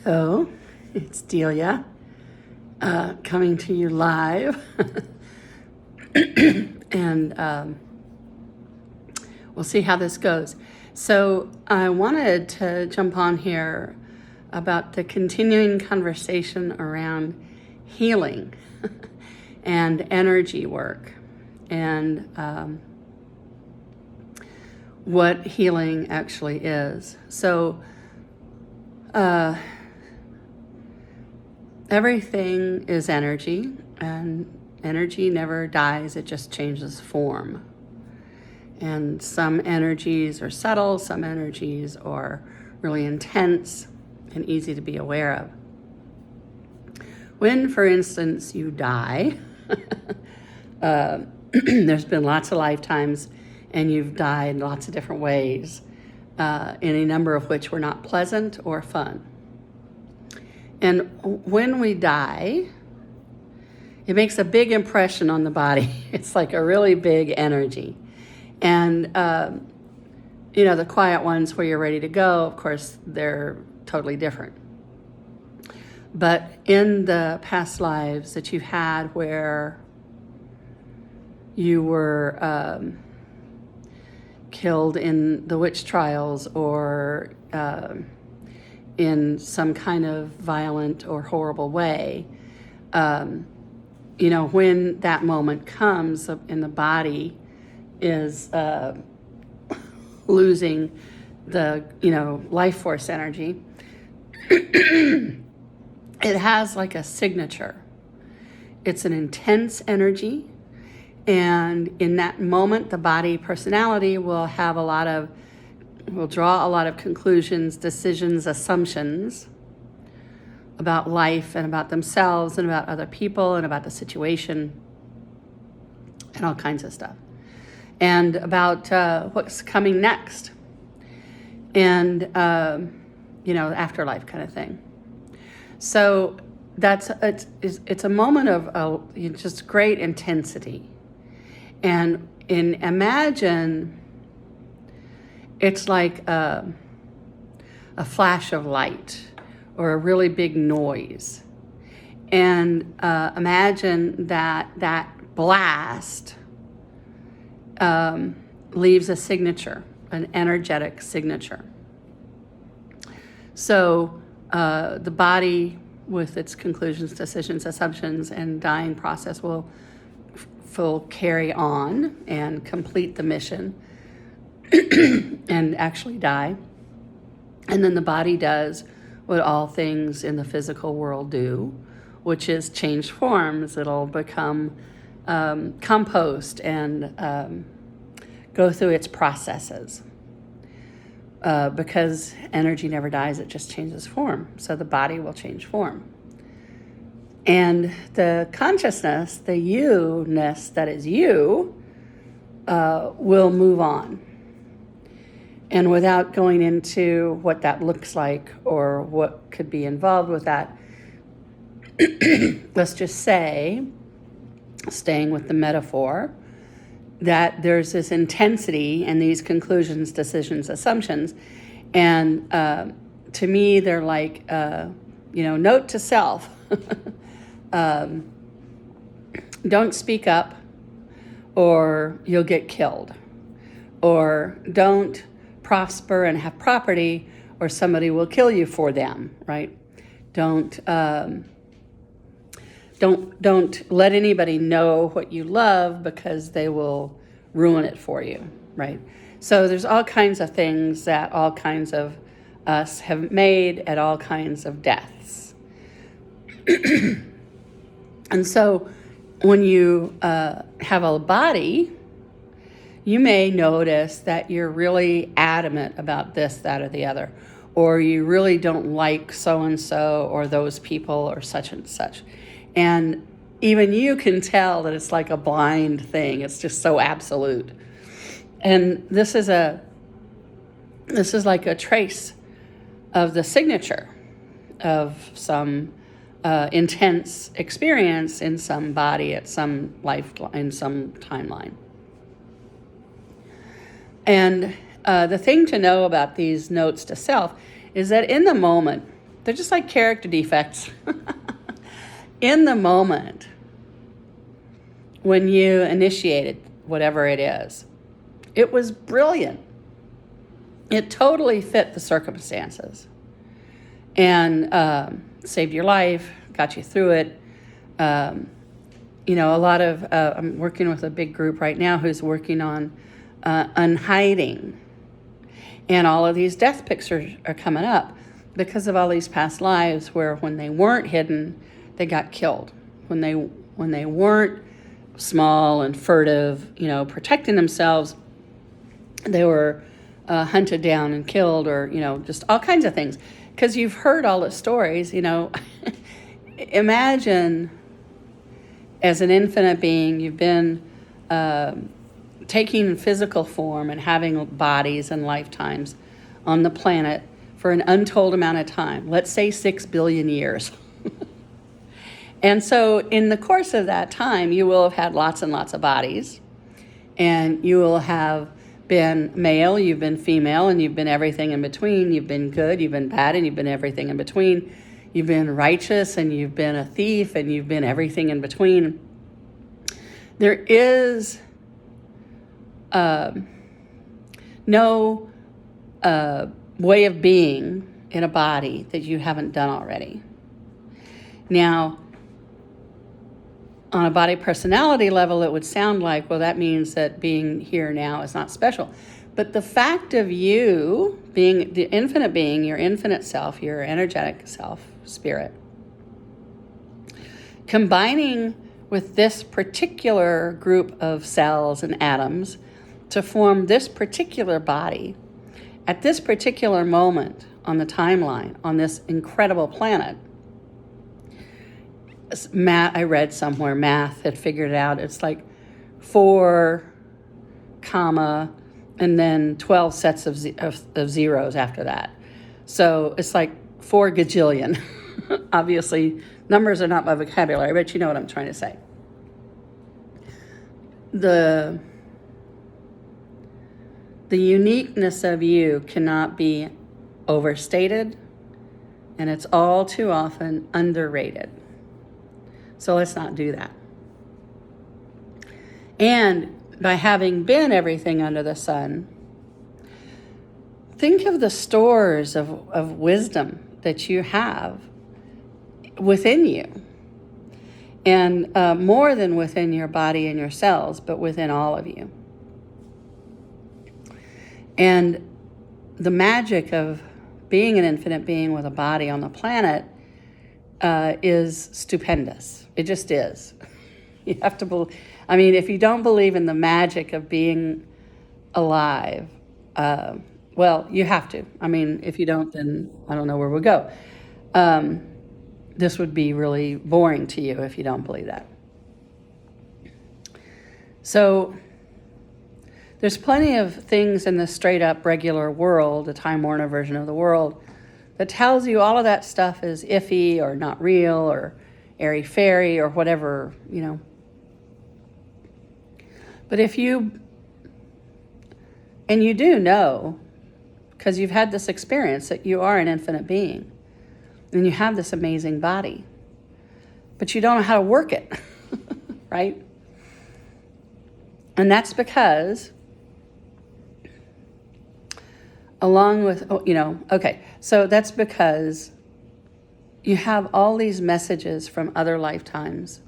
Hello, it's Delia coming to you live. And we'll see how this goes. So I wanted to jump on here about the continuing conversation around healing and energy work and what healing actually is. So everything is energy, and energy never dies, it just changes form. And some energies are subtle, some energies are really intense and easy to be aware of. When, for instance, you die, there's been lots of lifetimes and you've died lots of different ways, any number of which were not pleasant or fun. And when we die, it makes a big impression on the body. It's like a really big energy. And, the quiet ones where you're ready to go, of course, they're totally different. But in the past lives that you've had where you were killed in the witch trials or in some kind of violent or horrible way, when that moment comes and the body is losing the, life force energy, it has like a signature. It's an intense energy. And in that moment, the body personality will draw a lot of conclusions, decisions, assumptions about life and about themselves and about other people and about the situation and all kinds of stuff. And about what's coming next. And, afterlife kind of thing. So it's a moment of just great intensity. And imagine it's like a flash of light or a really big noise. And imagine that blast leaves a signature, an energetic signature. So the body, with its conclusions, decisions, assumptions, and dying process will carry on and complete the mission and actually die. And then the body does what all things in the physical world do, which is change forms. It'll become compost and go through its processes. Because energy never dies, it just changes form. So the body will change form. And the consciousness, the you-ness that is you, will move on. And without going into what that looks like or what could be involved with that, let's just say, staying with the metaphor, that there's this intensity and these conclusions, decisions, assumptions. And to me, they're like, note to self. Don't speak up or you'll get killed. Or don't prosper and have property or somebody will kill you for them, right? Don't let anybody know what you love because they will ruin it for you, right? So there's all kinds of things that all kinds of us have made at all kinds of deaths. And so when you have a body, you may notice that you're really adamant about this, that, or the other, or you really don't like so-and-so or those people or such and such. And even you can tell that it's like a blind thing. It's just so absolute. And this is like a trace of the signature of some intense experience in some body at some life, in some timeline. And the thing to know about these notes to self is that in the moment, They're just like character defects. In the moment, when you initiated whatever it is, it was brilliant. It totally fit the circumstances and saved your life, got you through it. A lot of, I'm working with a big group right now who's working on unhiding. And all of these death pictures are coming up because of all these past lives where when they weren't hidden, they got killed. When they weren't small and furtive, protecting themselves, they were hunted down and killed, or, just all kinds of things. Because you've heard all the stories, imagine as an infinite being, you've been taking physical form and having bodies and lifetimes on the planet for an untold amount of time, let's say 6 billion years. And so in the course of that time, you will have had lots and lots of bodies, and you will have been male, you've been female, and you've been everything in between. You've been good, you've been bad, and you've been everything in between. You've been righteous, and you've been a thief, and you've been everything in between. There is no way of being in a body that you haven't done already. Now, on a body personality level, it would sound like, well, that means that being here now is not special. But the fact of you being the infinite being, your infinite self, your energetic self, spirit, combining with this particular group of cells and atoms to form this particular body at this particular moment on the timeline on this incredible planet. I read somewhere math had figured it out. It's like 4, comma, and then 12 sets of zeros after that. So it's like 4 gajillion. Obviously, numbers are not my vocabulary, but you know what I'm trying to say. The uniqueness of you cannot be overstated, and it's all too often underrated. So let's not do that. And by having been everything under the sun, think of the stores of wisdom that you have within you. And more than within your body and your cells, but within all of you. And the magic of being an infinite being with a body on the planet is stupendous. It just is. You have to believe. I mean, if you don't believe in the magic of being alive, well, you have to. I mean, if you don't, then I don't know where we'll go. This would be really boring to you if you don't believe that. So there's plenty of things in the straight up regular world, the Time Warner version of the world, that tells you all of that stuff is iffy or not real or airy-fairy or whatever, But if you, and you do know, because you've had this experience that you are an infinite being, and you have this amazing body, but you don't know how to work it, right? And that's because, along with, so that's because you have all these messages from other lifetimes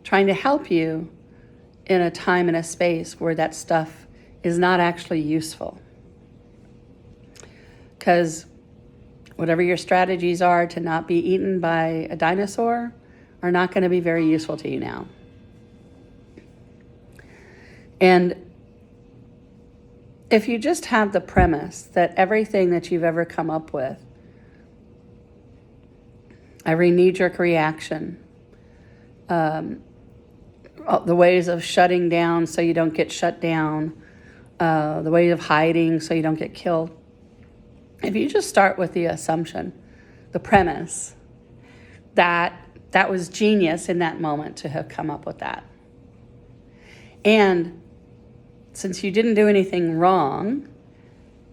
trying to help you in a time and a space where that stuff is not actually useful. Because whatever your strategies are to not be eaten by a dinosaur are not going to be very useful to you now. And if you just have the premise that everything that you've ever come up with, every knee-jerk reaction, the ways of shutting down so you don't get shut down, the way of hiding so you don't get killed, if you just start with the assumption, the premise, that was genius in that moment to have come up with that. And since you didn't do anything wrong,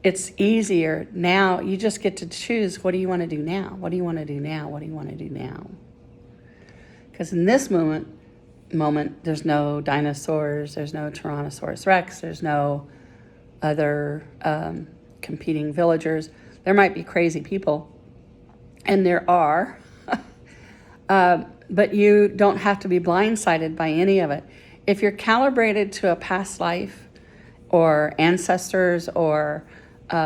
it's easier now. You just get to choose, what do you want to do now? What do you want to do now? What do you want to do now? Because in this moment, there's no dinosaurs, there's no Tyrannosaurus Rex, there's no other competing villagers. There might be crazy people, and there are, but you don't have to be blindsided by any of it. If you're calibrated to a past life or ancestors or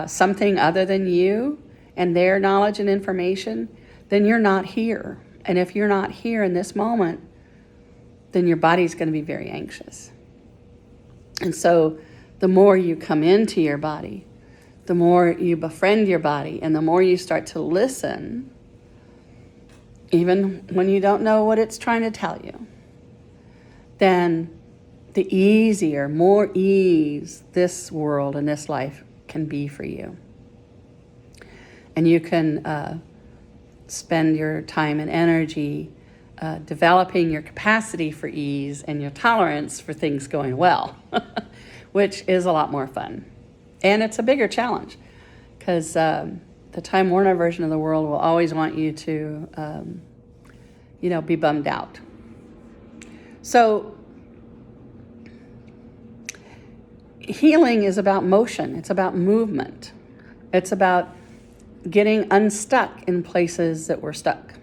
something other than you and their knowledge and information, then you're not here. And if you're not here in this moment, then your body's going to be very anxious. And so the more you come into your body, the more you befriend your body, and the more you start to listen, even when you don't know what it's trying to tell you, then the easier, more ease this world and this life can be for you. And you can spend your time and energy developing your capacity for ease and your tolerance for things going well, which is a lot more fun. And it's a bigger challenge because the Time Warner version of the world will always want you to, be bummed out. So healing is about motion. It's about movement. It's about getting unstuck in places that we're stuck.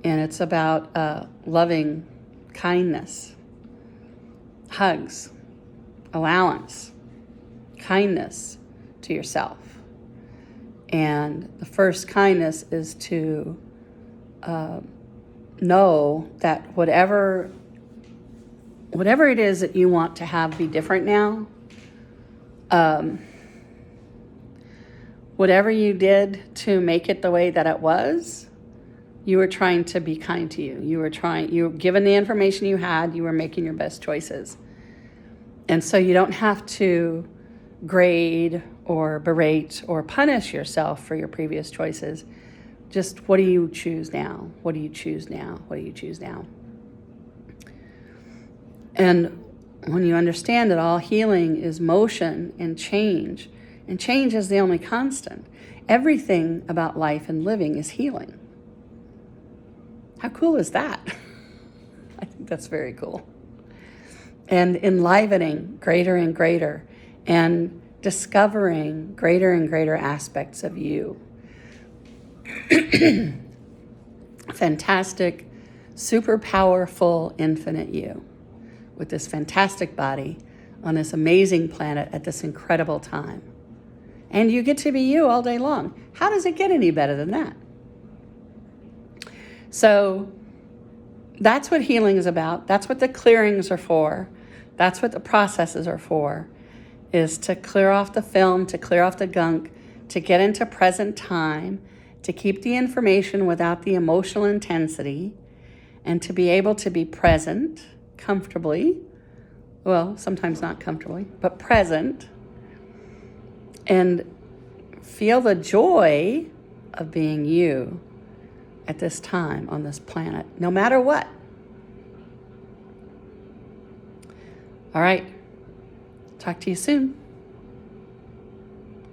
And it's about loving kindness, hugs, allowance, kindness to yourself. And the first kindness is to know that whatever it is that you want to have be different now, whatever you did to make it the way that it was, you were trying to be kind to you. You were given the information you had, you were making your best choices. And so you don't have to grade or berate or punish yourself for your previous choices. Just, what do you choose now? What do you choose now? What do you choose now? And when you understand that all healing is motion and change is the only constant, everything about life and living is healing. How cool is that? I think that's very cool. And enlivening greater and greater, and discovering greater and greater aspects of you. Fantastic, super powerful, infinite you with this fantastic body on this amazing planet at this incredible time. And you get to be you all day long. How does it get any better than that? So that's what healing is about. That's what the clearings are for. That's what the processes are for, is to clear off the film, to clear off the gunk, to get into present time, to keep the information without the emotional intensity, and to be able to be present comfortably, well, sometimes not comfortably, but present, and feel the joy of being you at this time on this planet, no matter what. All right. Talk to you soon.